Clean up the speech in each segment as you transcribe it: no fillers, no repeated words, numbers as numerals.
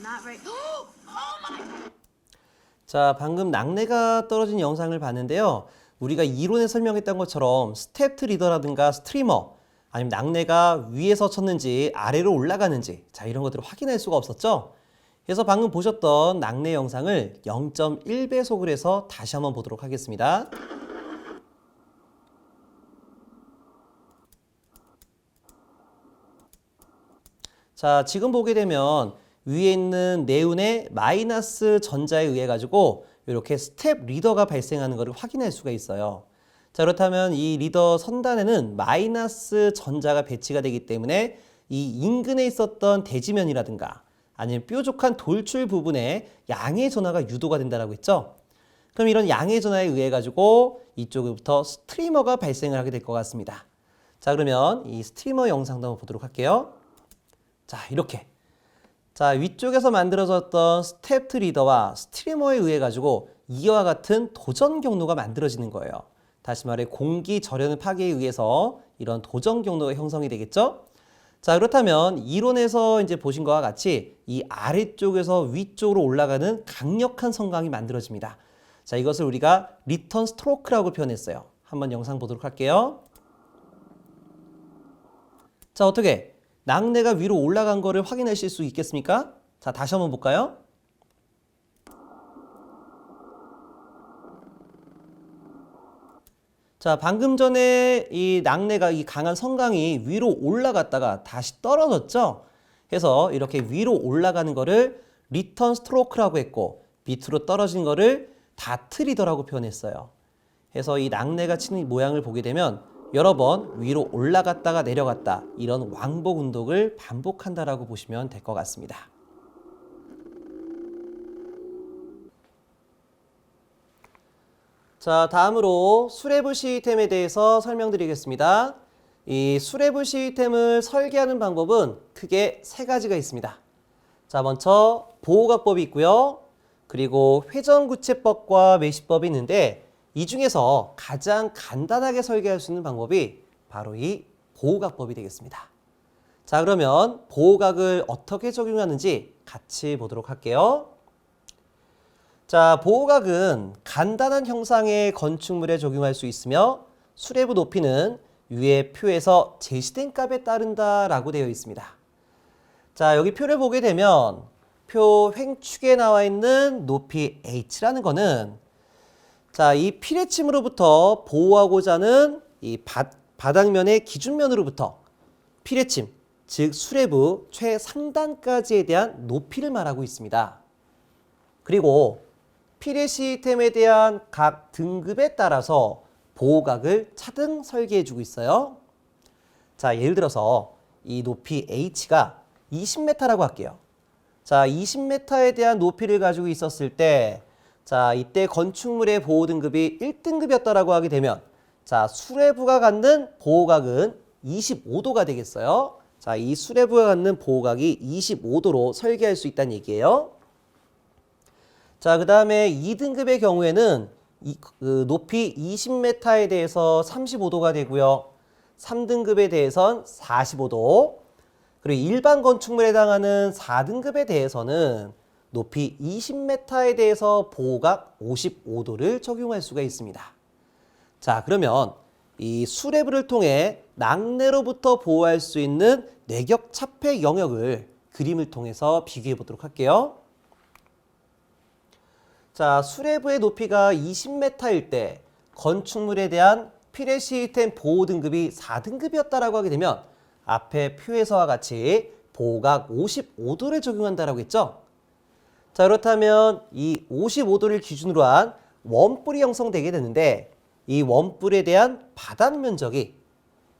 not very. 자, 방금 낙뢰가 떨어진 영상을 봤는데요. 우리가 이론에 설명했던 것처럼 스텝트 리더라든가 스트리머, 아니면 낙뢰가 위에서 쳤는지 아래로 올라가는지, 자, 이런 것들을 확인할 수가 없었죠. 그래서 방금 보셨던 낙뢰 영상을 0.1배속을 해서 다시 한번 보도록 하겠습니다. 자, 지금 보게 되면 위에 있는 네온의 마이너스 전자에 의해 가지고 이렇게 스텝 리더가 발생하는 것을 확인할 수가 있어요. 자, 그렇다면 이 리더 선단에는 마이너스 전자가 배치가 되기 때문에 이 인근에 있었던 대지면이라든가 아니면 뾰족한 돌출 부분에 양의 전하가 유도가 된다고 했죠. 그럼 이런 양의 전하에 의해 가지고 이쪽부터 스트리머가 발생을 하게 될 것 같습니다. 자, 그러면 이 스트리머 영상도 한번 보도록 할게요. 자, 이렇게. 자, 위쪽에서 만들어졌던 스텝트 리더와 스트리머에 의해 가지고 이와 같은 도전 경로가 만들어지는 거예요. 다시 말해 공기 절연 파괴에 의해서 이런 도전 경로가 형성이 되겠죠? 자, 그렇다면 이론에서 이제 보신 것과 같이 이 아래쪽에서 위쪽으로 올라가는 강력한 성강이 만들어집니다. 자, 이것을 우리가 리턴 스트로크라고 표현했어요. 한번 영상 보도록 할게요. 자, 어떻게? 낙뢰가 위로 올라간 거를 확인하실 수 있겠습니까? 자, 다시 한번 볼까요? 자, 방금 전에 이 낙뢰가 이 강한 성강이 위로 올라갔다가 다시 떨어졌죠? 그래서 이렇게 위로 올라가는 거를 리턴 스트로크라고 했고 밑으로 떨어진 거를 다트 리더라고 표현했어요. 그래서 이 낙뢰가 치는 모양을 보게 되면 여러 번 위로 올라갔다가 내려갔다 이런 왕복 운동을 반복한다라고 보시면 될 것 같습니다. 자, 다음으로 수레부 시스템에 대해서 설명드리겠습니다. 이 수레부 시스템을 설계하는 방법은 크게 세 가지가 있습니다. 자, 먼저 보호각법이 있고요. 그리고 회전구체법과 매시법이 있는데 이 중에서 가장 간단하게 설계할 수 있는 방법이 바로 이 보호각법이 되겠습니다. 자, 그러면 보호각을 어떻게 적용하는지 같이 보도록 할게요. 자, 보호각은 간단한 형상의 건축물에 적용할 수 있으며 수레부 높이는 위의 표에서 제시된 값에 따른다라고 되어 있습니다. 자, 여기 표를 보게 되면 표 횡축에 나와 있는 높이 h라는 거는 자, 이 피뢰침으로부터 보호하고자 하는 이 바닥면의 기준면으로부터 피뢰침, 즉 수레부 최상단까지에 대한 높이를 말하고 있습니다. 그리고 피뢰 시스템에 대한 각 등급에 따라서 보호각을 차등 설계해주고 있어요. 자, 예를 들어서 이 높이 h가 20m라고 할게요. 자, 20m에 대한 높이를 가지고 있었을 때 자, 이때 건축물의 보호 등급이 1등급이었다라고 하게 되면 자, 수레부가 갖는 보호각은 25도가 되겠어요. 자, 이 수레부가 갖는 보호각이 25도로 설계할 수 있다는 얘기예요. 자, 그 다음에 2등급의 경우에는 높이 20m에 대해서 35도가 되고요. 3등급에 대해선 45도, 그리고 일반 건축물에 해당하는 4등급에 대해서는 높이 20m에 대해서 보호각 55도를 적용할 수가 있습니다. 자, 그러면 이 수레부를 통해 낙뢰로부터 보호할 수 있는 내격 차폐 영역을 그림을 통해서 비교해 보도록 할게요. 자, 수레부의 높이가 20m일 때 건축물에 대한 피뢰 시스템 보호 등급이 4등급이었다라고 하게 되면 앞에 표에서와 같이 보호각 55도를 적용한다라고 했죠. 자, 그렇다면 이 55도를 기준으로 한 원뿔이 형성되게 되는데 이 원뿔에 대한 바닥 면적이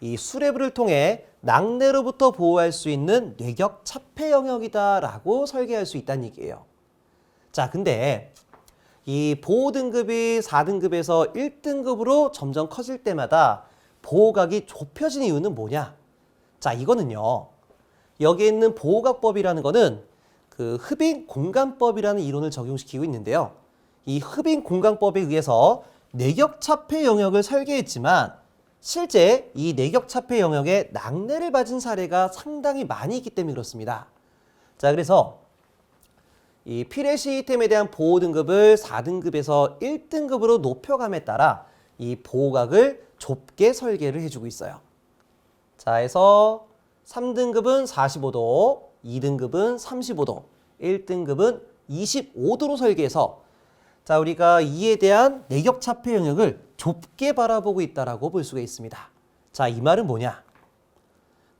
이 수레부를 통해 낙뢰로부터 보호할 수 있는 뇌격 차폐 영역이다라고 설계할 수 있다는 얘기예요. 자, 근데 이 보호 등급이 4등급에서 1등급으로 점점 커질 때마다 보호각이 좁혀진 이유는 뭐냐? 자, 이거는요. 여기에 있는 보호각법이라는 거는 그 흡인 공간법이라는 이론을 적용시키고 있는데요. 이 흡인 공간법에 의해서 내격 차폐 영역을 설계했지만 실제 이 내격 차폐 영역에 낙뢰를 맞은 사례가 상당히 많이 있기 때문에 그렇습니다. 자, 그래서 이 필해 시스템에 대한 보호 등급을 4등급에서 1등급으로 높여감에 따라 이 보호각을 좁게 설계를 해주고 있어요. 자, 해서 3등급은 45도, 2등급은 35도, 1등급은 25도로 설계해서 자, 우리가 이에 대한 내격 차폐 영역을 좁게 바라보고 있다라고 볼 수가 있습니다. 자, 이 말은 뭐냐?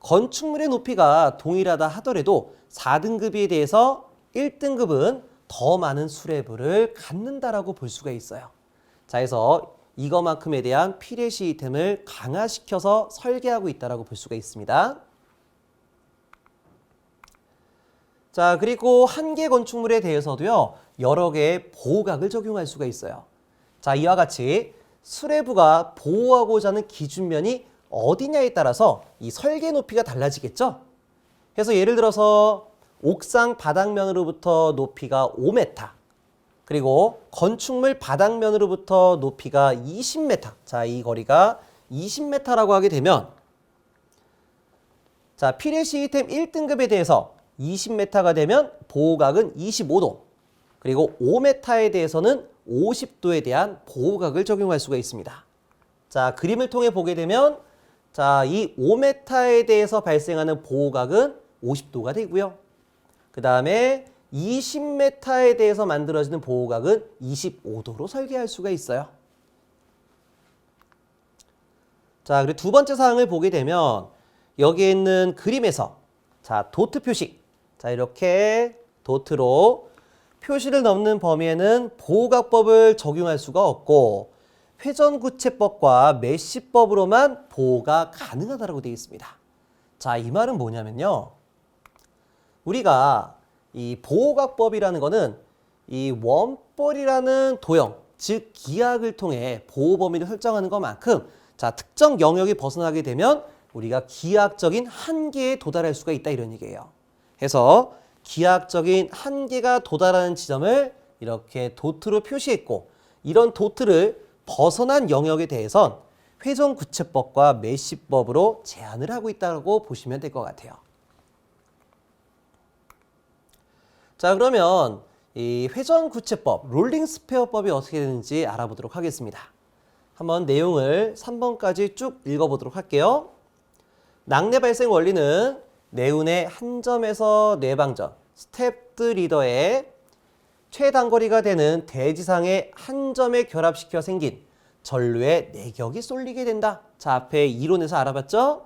건축물의 높이가 동일하다 하더라도 4등급에 대해서 1등급은 더 많은 수레부를 갖는다라고 볼 수가 있어요. 자, 그래서 이거만큼에 대한 필해 시스템을 강화시켜서 설계하고 있다라고 볼 수가 있습니다. 자, 그리고 한 개 건축물에 대해서도요, 여러 개의 보호각을 적용할 수가 있어요. 자, 이와 같이 수레부가 보호하고자 하는 기준면이 어디냐에 따라서 이 설계 높이가 달라지겠죠? 그래서 예를 들어서 옥상 바닥면으로부터 높이가 5m, 그리고 건축물 바닥면으로부터 높이가 20m. 자, 이 거리가 20m라고 하게 되면 자, 필해 시스템 1등급에 대해서 20m가 되면 보호각은 25도, 그리고 5m에 대해서는 50도에 대한 보호각을 적용할 수가 있습니다. 자, 그림을 통해 보게 되면 자, 이 5m에 대해서 발생하는 보호각은 50도가 되고요. 그 다음에 20m에 대해서 만들어지는 보호각은 25도로 설계할 수가 있어요. 자, 그리고 두 번째 사항을 보게 되면 여기에 있는 그림에서 자, 도트 표시. 자, 이렇게 도트로 표시를 넘는 범위에는 보호각법을 적용할 수가 없고 회전구체법과 메시법으로만 보호가 가능하다고 되어 있습니다. 자, 이 말은 뭐냐면요. 우리가 이 보호각법이라는 거는 이 원벌이라는 도형, 즉 기하학을 통해 보호 범위를 설정하는 것만큼 자, 특정 영역이 벗어나게 되면 우리가 기하학적인 한계에 도달할 수가 있다 이런 얘기예요. 그래서 기하학적인 한계가 도달하는 지점을 이렇게 도트로 표시했고 이런 도트를 벗어난 영역에 대해선 회전구체법과 메시법으로 제한을 하고 있다고 보시면 될 것 같아요. 자, 그러면 이 회전구체법, 롤링스페어법이 어떻게 되는지 알아보도록 하겠습니다. 한번 내용을 3번까지 쭉 읽어보도록 할게요. 낙뢰 발생 원리는 내운의 한 점에서 뇌방전, 스텝드 리더의 최단거리가 되는 대지상의 한 점에 결합시켜 생긴 전류의 내격이 쏠리게 된다. 자, 앞에 이론에서 알아봤죠?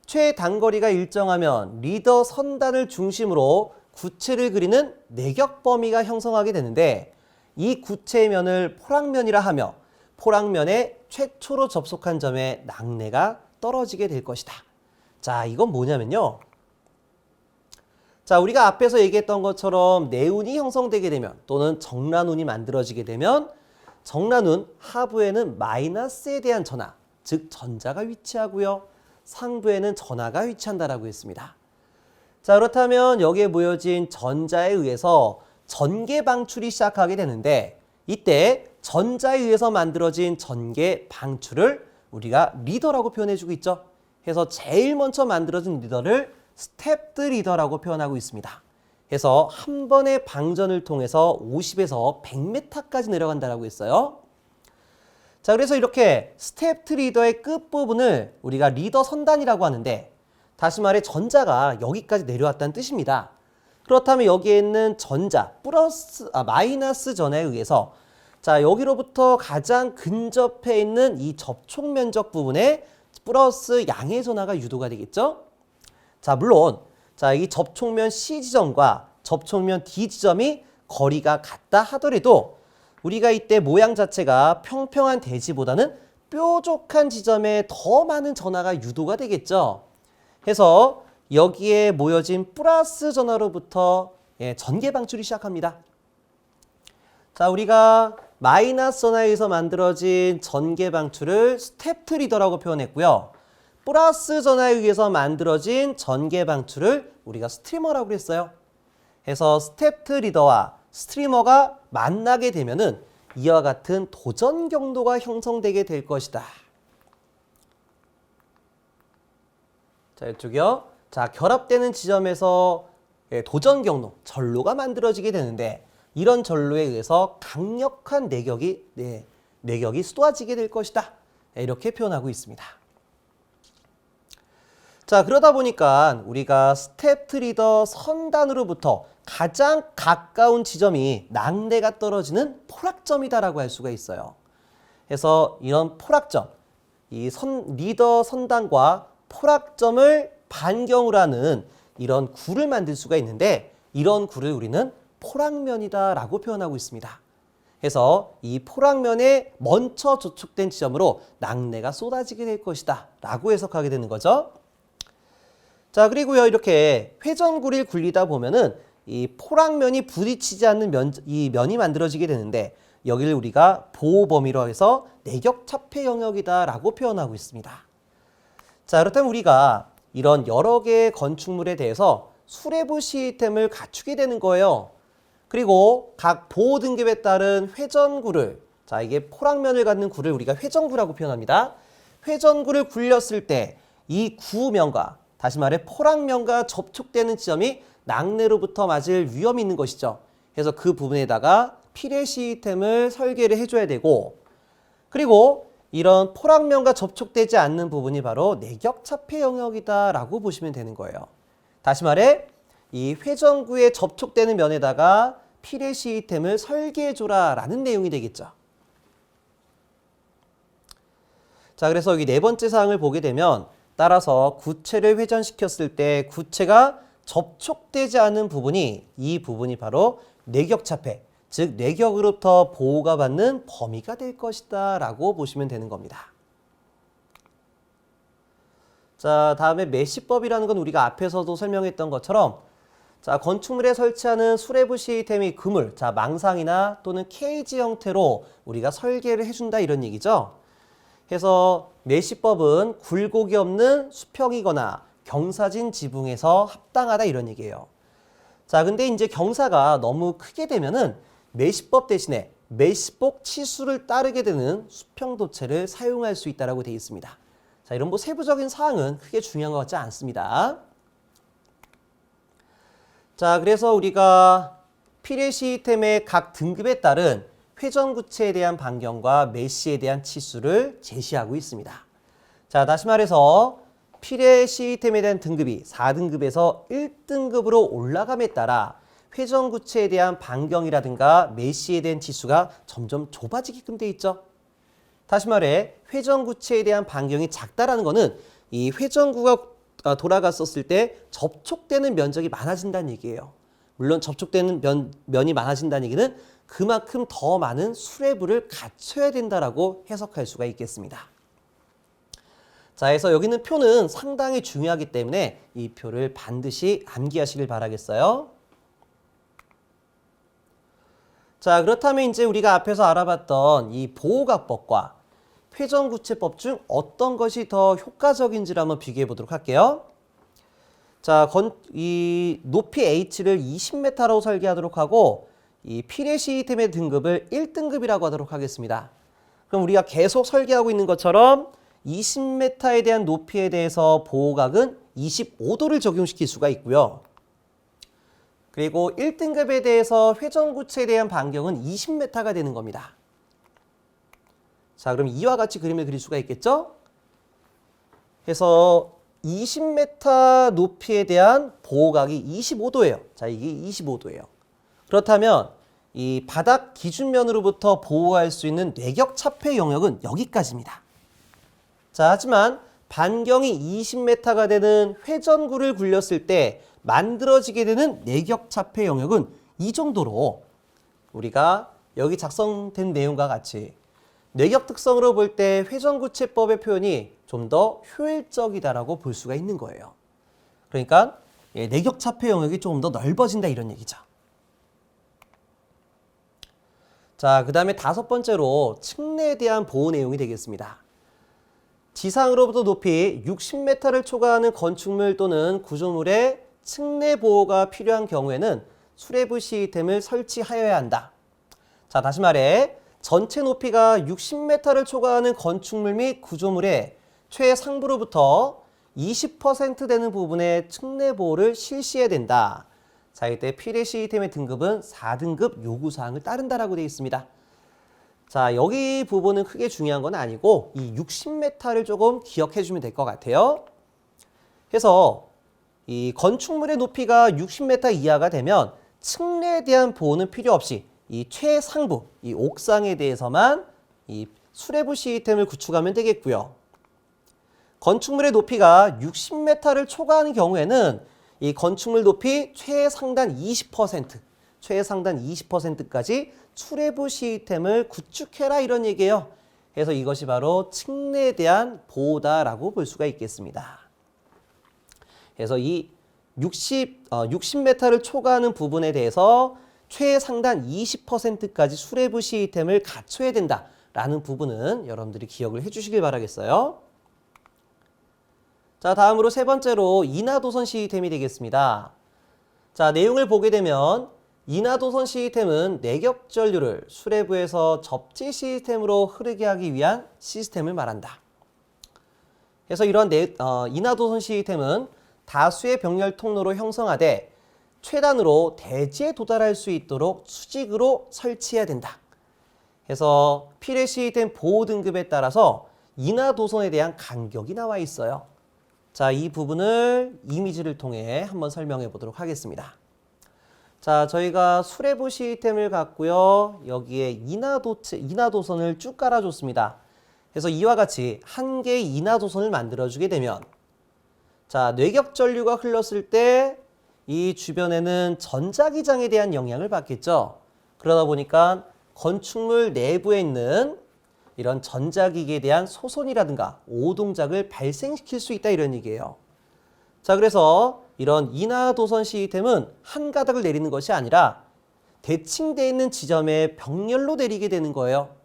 최단거리가 일정하면 리더 선단을 중심으로 구체를 그리는 내격 범위가 형성하게 되는데 이 구체의 면을 포랑면이라 하며 포랑면에 최초로 접속한 점에 낙뢰가 떨어지게 될 것이다. 자, 이건 뭐냐면요. 자, 우리가 앞에서 얘기했던 것처럼 내운이 형성되게 되면 또는 정란운이 만들어지게 되면 정란운 하부에는 마이너스에 대한 전하, 즉 전자가 위치하고요. 상부에는 전하가 위치한다라고 했습니다. 자, 그렇다면 여기에 모여진 전자에 의해서 전개 방출이 시작하게 되는데 이때 전자에 의해서 만들어진 전개 방출을 우리가 리더라고 표현해주고 있죠. 그래서 제일 먼저 만들어진 리더를 스텝드 리더라고 표현하고 있습니다. 그래서 한 번의 방전을 통해서 50에서 100m까지 내려간다라고 했어요. 자, 그래서 이렇게 스텝드 리더의 끝부분을 우리가 리더 선단이라고 하는데 다시 말해 전자가 여기까지 내려왔다는 뜻입니다. 그렇다면 여기에 있는 전자 마이너스 전에 의해서 자, 여기로부터 가장 근접해 있는 이 접촉 면적 부분에 플러스 양의 전하가 유도가 되겠죠? 자, 물론 자, 이 접촉면 C 지점과 접촉면 D 지점이 거리가 같다 하더라도 우리가 이때 모양 자체가 평평한 대지보다는 뾰족한 지점에 더 많은 전하가 유도가 되겠죠. 그래서 여기에 모여진 플러스 전하로부터 전개 방출이 시작합니다. 자, 우리가 마이너스 전하에 의해서 만들어진 전개 방출을 스텝드 리더라고 표현했고요. 플러스 전하에 의해서 만들어진 전개 방출을 우리가 스트리머라고 했어요. 그래서 스텝드 리더와 스트리머가 만나게 되면은 이와 같은 도전 경도가 형성되게 될 것이다. 자, 이쪽이요. 자, 결합되는 지점에서 도전 경로, 전로가 만들어지게 되는데 이런 전로에 의해서 강력한 내격이 쏟아지게 될 것이다. 이렇게 표현하고 있습니다. 자, 그러다 보니까 우리가 스텝 리더 선단으로부터 가장 가까운 지점이 낙뢰가 떨어지는 포락점이다라고 할 수가 있어요. 그래서 이런 포락점, 이 리더 선단과 포락점을 반경으로 하는 이런 굴을 만들 수가 있는데 이런 굴을 우리는 포락면이다라고 표현하고 있습니다. 그래서 이 포락면에 먼저 조촉된 지점으로 낙뢰가 쏟아지게 될 것이다 라고 해석하게 되는 거죠. 자, 그리고요, 이렇게 회전굴이 굴리다 보면은 이 포락면이 부딪히지 않는 이 면이 만들어지게 되는데 여기를 우리가 보호 범위로 해서 내격 차폐 영역이다라고 표현하고 있습니다. 자, 그렇다면 우리가 이런 여러 개의 건축물에 대해서 수레부 시스템을 갖추게 되는 거예요. 그리고 각 보호 등급에 따른 회전굴을, 자, 이게 포락면을 갖는 굴을 우리가 회전구라고 표현합니다. 회전구를 굴렸을 때 이 구면과, 다시 말해 포락면과 접촉되는 지점이 낙뢰로부터 맞을 위험이 있는 것이죠. 그래서 그 부분에다가 피레 시스템을 설계를 해줘야 되고, 그리고 이런 포락면과 접촉되지 않는 부분이 바로 내격 차폐 영역이다라고 보시면 되는 거예요. 다시 말해 이 회전구에 접촉되는 면에다가 피레 시스템을 설계해줘라 라는 내용이 되겠죠. 자, 그래서 여기 네 번째 사항을 보게 되면 따라서 구체를 회전시켰을 때 구체가 접촉되지 않은 부분이, 이 부분이 바로 내격 차폐, 즉 내격으로부터 보호가 받는 범위가 될 것이다 라고 보시면 되는 겁니다. 자, 다음에 메시법이라는 건 우리가 앞에서도 설명했던 것처럼, 자, 건축물에 설치하는 수레부 시스템이 그물, 자, 망상이나 또는 케이지 형태로 우리가 설계를 해준다 이런 얘기죠. 그래서 메시법은 굴곡이 없는 수평이거나 경사진 지붕에서 합당하다 이런 얘기예요. 자, 근데 이제 경사가 너무 크게 되면은 메시법 대신에 메시법 치수를 따르게 되는 수평도체를 사용할 수 있다라고 되어 있습니다. 자, 이런 세부적인 사항은 크게 중요한 것 같지 않습니다. 자, 그래서 우리가 피레 시스템의 각 등급에 따른 회전구체에 대한 반경과 메시에 대한 치수를 제시하고 있습니다. 자, 다시 말해서 피레 시스템에 대한 등급이 4등급에서 1등급으로 올라감에 따라 회전구체에 대한 반경이라든가 메시에 대한 치수가 점점 좁아지게끔 돼 있죠. 다시 말해 회전구체에 대한 반경이 작다라는 것은 이 회전구가 돌아갔었을 때 접촉되는 면적이 많아진다는 얘기예요. 물론 접촉되는 면이 많아진다는 얘기는 그만큼 더 많은 수레부를 갖춰야 된다라고 해석할 수가 있겠습니다. 자, 그래서 여기는 표는 상당히 중요하기 때문에 이 표를 반드시 암기하시길 바라겠어요. 자, 그렇다면 이제 우리가 앞에서 알아봤던 이 보호각법과 회전구체법 중 어떤 것이 더 효과적인지를 한번 비교해 보도록 할게요. 자, 이 높이 H를 20m로 설계하도록 하고 이 피레 시스템의 등급을 1등급이라고 하도록 하겠습니다. 그럼 우리가 계속 설계하고 있는 것처럼 20m에 대한 높이에 대해서 보호각은 25도를 적용시킬 수가 있고요. 그리고 1등급에 대해서 회전구체에 대한 반경은 20m가 되는 겁니다. 자, 그럼 이와 같이 그림을 그릴 수가 있겠죠? 그래서 20m 높이에 대한 보호각이 25도예요. 자, 이게 25도예요. 그렇다면 이 바닥 기준면으로부터 보호할 수 있는 내격 차폐 영역은 여기까지입니다. 자, 하지만 반경이 20m가 되는 회전구를 굴렸을 때 만들어지게 되는 내격 차폐 영역은 이 정도로 우리가 여기 작성된 내용과 같이 내격 특성으로 볼 때 회전구체법의 표현이 좀 더 효율적이다라고 볼 수가 있는 거예요. 그러니까 내격 차폐 영역이 조금 더 넓어진다 이런 얘기죠. 자, 그 다음에 다섯 번째로 층내에 대한 보호 내용이 되겠습니다. 지상으로부터 높이 60m를 초과하는 건축물 또는 구조물의 층내 보호가 필요한 경우에는 수레부 시스템을 설치하여야 한다. 자, 다시 말해 전체 높이가 60m를 초과하는 건축물 및 구조물의 최상부로부터 20% 되는 부분의 층내 보호를 실시해야 된다. 자, 이때 필의 시스템의 등급은 4등급 요구사항을 따른다라고 되어 있습니다. 자, 여기 부분은 크게 중요한 건 아니고 이 60m를 조금 기억해 주면 될 것 같아요. 그래서 이 건축물의 높이가 60m 이하가 되면 층내에 대한 보호는 필요 없이 이 최상부, 이 옥상에 대해서만 이 수레부 시스템을 구축하면 되겠고요. 건축물의 높이가 60m를 초과하는 경우에는 이 건축물 높이 최상단 20%까지 수레부 시스템을 구축해라 이런 얘기예요. 그래서 이것이 바로 층내에 대한 보호다라고 볼 수가 있겠습니다. 그래서 이 60m를 초과하는 부분에 대해서 최상단 20%까지 수레부 시스템을 갖춰야 된다라는 부분은 여러분들이 기억을 해주시길 바라겠어요. 자, 다음으로 세 번째로 인하도선 시스템이 되겠습니다. 자, 내용을 보게 되면 인하도선 시스템은 내격전류를 수레부에서 접지 시스템으로 흐르게 하기 위한 시스템을 말한다. 그래서 이런 인하도선 시스템은 다수의 병렬 통로로 형성하되 최단으로 대지에 도달할 수 있도록 수직으로 설치해야 된다. 그래서 필의 시스템 보호 등급에 따라서 인하도선에 대한 간격이 나와 있어요. 자, 이 부분을 이미지를 통해 한번 설명해 보도록 하겠습니다. 자, 저희가 수레부 시스템을 갖고요. 여기에 인하도선을 쭉 깔아줬습니다. 그래서 이와 같이 한 개의 인하도선을 만들어주게 되면 자, 뇌격전류가 흘렀을 때 이 주변에는 전자기장에 대한 영향을 받겠죠. 그러다 보니까 건축물 내부에 있는 이런 전자기기에 대한 소손이라든가 오동작을 발생시킬 수 있다 이런 얘기예요. 자, 그래서 이런 인하도선 시스템은 한 가닥을 내리는 것이 아니라 대칭되어 있는 지점에 병렬로 내리게 되는 거예요.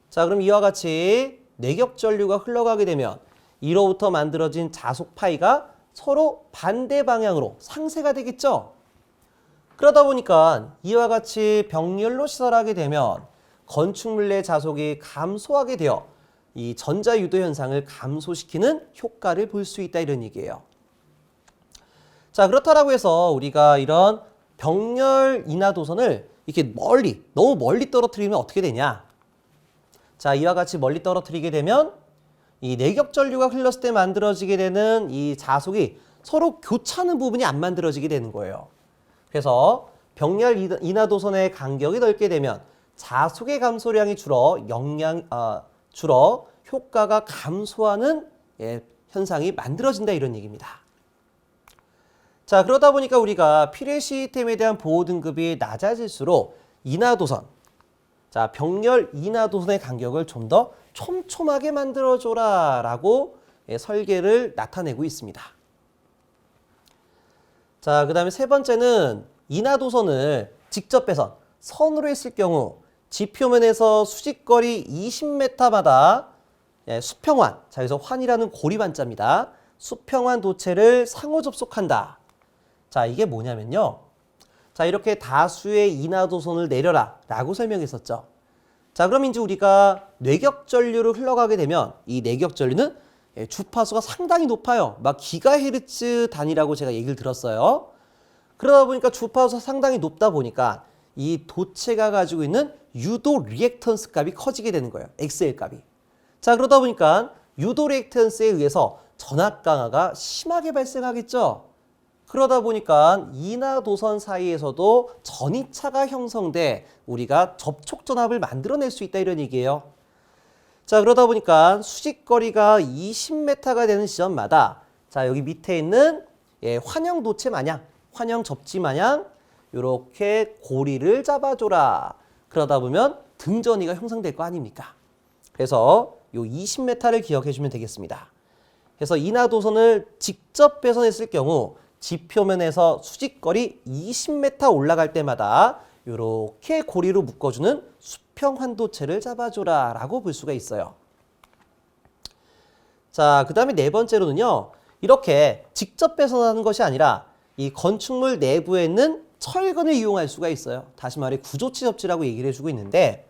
자, 그럼 이와 같이 내격전류가 흘러가게 되면 이로부터 만들어진 자속 파이가 서로 반대 방향으로 상쇄가 되겠죠. 그러다 보니까 이와 같이 병렬로 시설하게 되면 건축물 내 자속이 감소하게 되어 이 전자유도 현상을 감소시키는 효과를 볼 수 있다 이런 얘기예요. 자, 그렇다라고 해서 우리가 이런 병렬 인하도선을 이렇게 너무 멀리 떨어뜨리면 어떻게 되냐? 자, 이와 같이 멀리 떨어뜨리게 되면 이 내격전류가 흘렀을 때 만들어지게 되는 이 자속이 서로 교차하는 부분이 안 만들어지게 되는 거예요. 그래서 병렬 인하도선의 간격이 넓게 되면 자속의 감소량이 줄어 효과가 감소하는 현상이 만들어진다 이런 얘기입니다. 자, 그러다 보니까 우리가 필의 시스템에 대한 보호 등급이 낮아질수록 인하도선, 자, 병렬 인하도선의 간격을 좀 더 촘촘하게 만들어줘라 라고 설계를 나타내고 있습니다. 자, 그 다음에 세 번째는 인하도선을 직접 배선, 선으로 했을 경우 지표면에서 수직거리 20m마다 수평환, 자, 여기서 환이라는 고리반자입니다. 수평환 도체를 상호 접속한다. 자, 이게 뭐냐면요. 자, 이렇게 다수의 인하도선을 내려라 라고 설명했었죠. 자, 그럼 이제 우리가 뇌격전류를 흘러가게 되면 이 뇌격전류는 주파수가 상당히 높아요. 막 기가헤르츠 단위라고 제가 얘기를 들었어요. 그러다 보니까 주파수가 상당히 높다 보니까 이 도체가 가지고 있는 유도 리액턴스 값이 커지게 되는 거예요. XL 값이. 자, 그러다 보니까 유도 리액턴스에 의해서 전압 강화가 심하게 발생하겠죠. 그러다 보니까 인하도선 사이에서도 전이차가 형성돼 우리가 접촉 전압을 만들어낼 수 있다 이런 얘기예요. 자, 그러다 보니까 수직거리가 20m가 되는 지점마다 자, 여기 밑에 있는 환영 도체 마냥, 환영 접지 마냥 이렇게 고리를 잡아줘라. 그러다 보면 등전이가 형성될 거 아닙니까? 그래서 요 20m를 기억해 주면 되겠습니다. 그래서 인하도선을 직접 배선했을 경우 지표면에서 수직거리 20m 올라갈 때마다 이렇게 고리로 묶어주는 수평 환도체를 잡아줘라 라고 볼 수가 있어요. 자, 그 다음에 네 번째로는요. 이렇게 직접 배선하는 것이 아니라 이 건축물 내부에 있는 철근을 이용할 수가 있어요. 다시 말해 구조치 접지라고 얘기를 해주고 있는데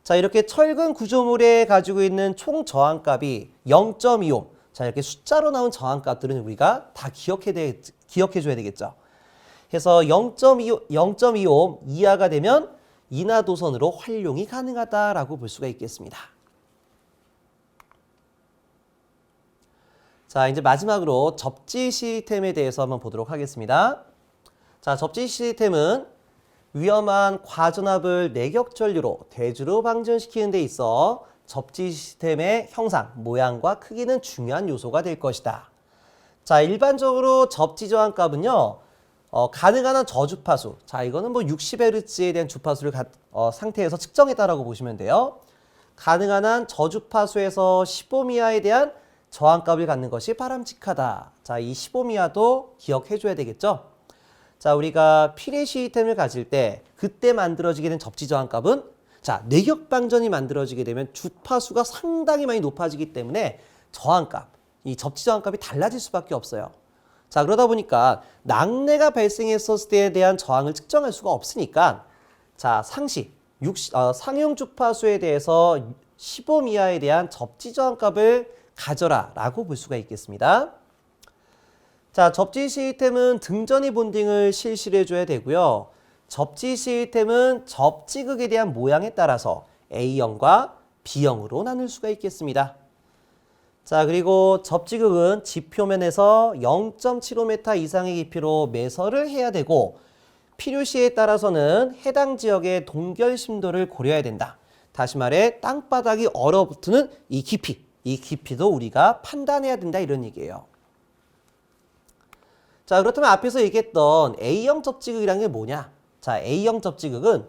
자, 이렇게 철근 구조물에 가지고 있는 총 저항값이 0.25 자, 이렇게 숫자로 나온 저항값들은 우리가 다 기억해줘야 되겠죠. 해서 0.25 이하가 되면 인하도선으로 활용이 가능하다라고 볼 수가 있겠습니다. 자, 이제 마지막으로 접지 시스템에 대해서 한번 보도록 하겠습니다. 자, 접지 시스템은 위험한 과전압을 내격전류로 대주로 방전시키는 데 있어 접지 시스템의 형상, 모양과 크기는 중요한 요소가 될 것이다. 자, 일반적으로 접지 저항값은요, 가능한 한 저주파수. 자, 이거는 뭐 60Hz에 대한 주파수를 상태에서 측정했다라고 보시면 돼요. 가능한 한 저주파수에서 15 이하에 대한 저항값을 갖는 것이 바람직하다. 자, 이 15 이하도 기억해 줘야 되겠죠? 자, 우리가 피레 시스템을 가질 때 그때 만들어지게 된 접지 저항값은 자, 내격방전이 만들어지게 되면 주파수가 상당히 많이 높아지기 때문에 저항값, 이 접지 저항값이 달라질 수밖에 없어요. 자, 그러다 보니까 낙뢰가 발생했었을 때에 대한 저항을 측정할 수가 없으니까 자, 상용 주파수에 대해서 15 이하에 대한 접지 저항값을 가져라 라고 볼 수가 있겠습니다. 자, 접지 시스템은 등전이 본딩을 실시를 해줘야 되고요. 접지 시스템은 접지극에 대한 모양에 따라서 A형과 B형으로 나눌 수가 있겠습니다. 자, 그리고 접지극은 지표면에서 0.75m 이상의 깊이로 매설을 해야 되고 필요시에 따라서는 해당 지역의 동결 심도를 고려해야 된다. 다시 말해 땅바닥이 얼어붙는 이 깊이도 우리가 판단해야 된다 이런 얘기예요. 자, 그렇다면 앞에서 얘기했던 A형 접지극이라는 게 뭐냐? 자, A형 접지극은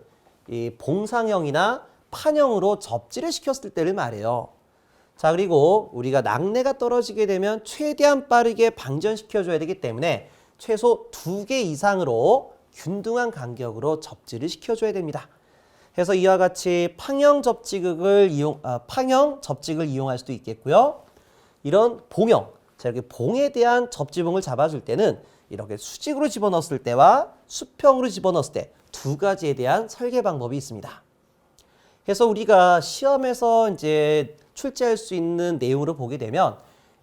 이 봉상형이나 판형으로 접지를 시켰을 때를 말해요. 자, 그리고 우리가 낙뢰가 떨어지게 되면 최대한 빠르게 방전시켜줘야 되기 때문에 최소 2개 이상으로 균등한 간격으로 접지를 시켜줘야 됩니다. 해서 이와 같이 팡형 접지극을 이용할 수도 있겠고요. 이런 봉형, 자, 이렇게 봉에 대한 접지봉을 잡아줄 때는 이렇게 수직으로 집어넣었을 때와 수평으로 집어넣었을 때 두 가지에 대한 설계 방법이 있습니다. 그래서 우리가 시험에서 이제 출제할 수 있는 내용으로 보게 되면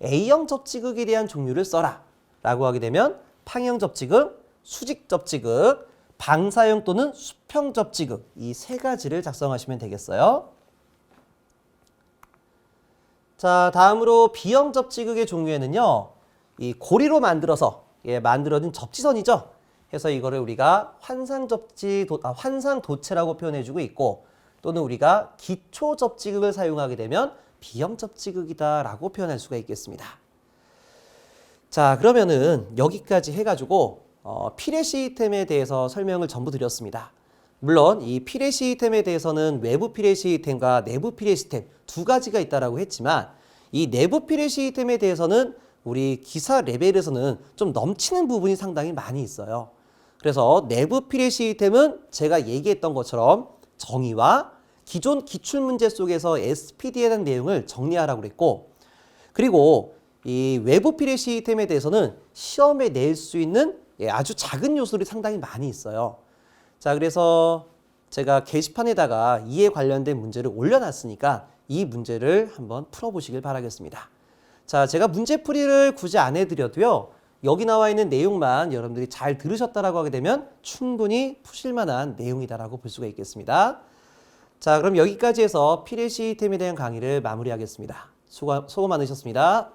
A형 접지극에 대한 종류를 써라 라고 하게 되면 팡형 접지극, 수직 접지극, 방사형 또는 수평 접지극 이 세 가지를 작성하시면 되겠어요. 자, 다음으로 B형 접지극의 종류에는요, 이 고리로 만들어진 접지선이죠. 해서 이거를 우리가 환상도체라고 표현해주고 있고 또는 우리가 기초 접지극을 사용하게 되면 B형 접지극이다라고 표현할 수가 있겠습니다. 자, 그러면은 여기까지 해가지고 피레 시스템에 대해서 설명을 전부 드렸습니다. 물론 이 피레 시스템에 대해서는 외부 피레 시스템과 내부 피레 시스템 두 가지가 있다라고 했지만 이 내부 피레 시스템에 대해서는 우리 기사 레벨에서는 좀 넘치는 부분이 상당히 많이 있어요. 그래서 내부 피레 시스템은 제가 얘기했던 것처럼 정의와 기존 기출문제 속에서 SPD에 대한 내용을 정리하라고 그랬고, 그리고 이 외부 피레 시스템에 대해서는 시험에 낼 수 있는 아주 작은 요소들이 상당히 많이 있어요. 자, 그래서 제가 게시판에다가 이에 관련된 문제를 올려놨으니까 이 문제를 한번 풀어보시길 바라겠습니다. 자, 제가 문제풀이를 굳이 안 해드려도요, 여기 나와 있는 내용만 여러분들이 잘 들으셨다라고 하게 되면 충분히 푸실 만한 내용이다라고 볼 수가 있겠습니다. 자, 그럼 여기까지 해서 피레 시스템에 대한 강의를 마무리하겠습니다. 수고 많으셨습니다.